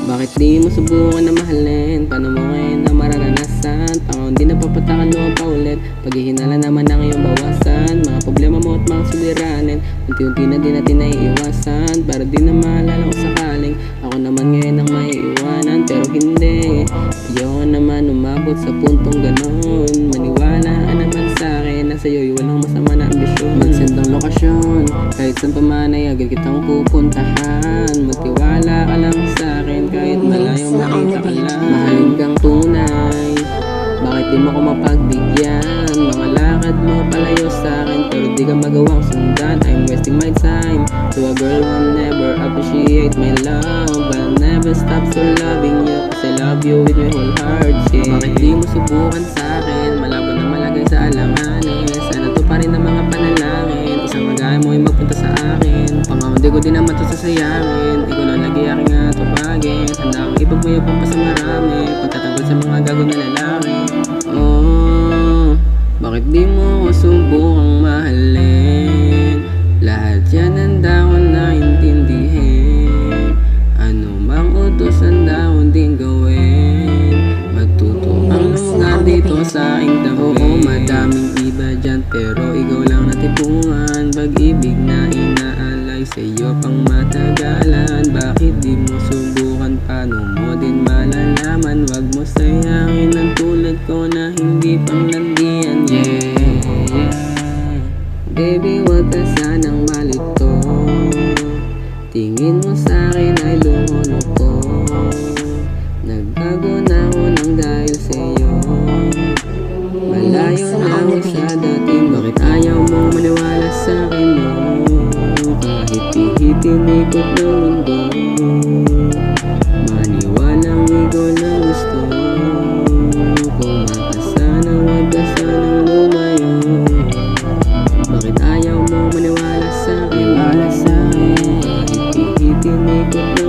Bakit di mo subukan na mahalin? Paano mo ngayon na mararanasan? Pangaon di napapatakan mo ang paulit. Paghihinala naman ang iyong bawasan. Mga problema mo at mga suliranin, unti-unti na di natin naiiwasan. Para di na maalala kung sakaling ako naman ngayon ang maiiwanan. Pero hindi, ayaw naman umabot sa puntong ganon. Maniwala ka naman sa'kin na sa'yo'y walang masama na ambisyon. Mag-send ang lokasyon, kahit saan pa man ay agad kitang pupuntahan. Magtiwala ka lang sa'kin kahit malayo makita ka lang. Mahalin kang tunay, bakit di mo ko mapagbigyan? Mga lakad mo palayo sa'kin, pero di ka magawang sundan. I'm wasting my time to a girl who'll never appreciate my love. I'll never stop so loving you, cause I love you with my whole heart, yeah. Bakit di mo subukan sa'kin? Malabo na malagay sa alanganin. Sana to pa rin ang mga panalangin. Isang magaya mo ay magpunta sa akin. Pangaon di ko din naman to sasayangin. Ikaw na lagi aking atupagin. Handa akong ipagmayabang pa sa marami, pagtatanggol sa mga gago na lalaki. Oh, bakit di mo ko subukang mahalin? Lahat yan handa ko na intindihin. Ano mang utos handa ko din gawin. Matuto ang lugar dito sa aking tabi. Oo, madaming iba dyan, pero ikaw lang natipungan. Pag-ibig na inaalay sa'yo pang matagalan. Bakit di mo subukan? Paano mo din malalaman? Wag mo sayangin ang tulad ko na hindi pang landian. Yeah, baby, wag ka sanang malito. Tingin mo sa'kin ay lumono ko. Nagbago na ako nang dahil sa'yo. Malayo na ako sa dating. Bakit ayaw mo maniwala sa'kin, no? Kahit pihitin ikot ng mundo, maniwalang ikaw lang gusto. Kung makasana, wag ka sanang lumayo. Bakit ayaw mo maniwala sa'kin? Kahit pihitin ikot ng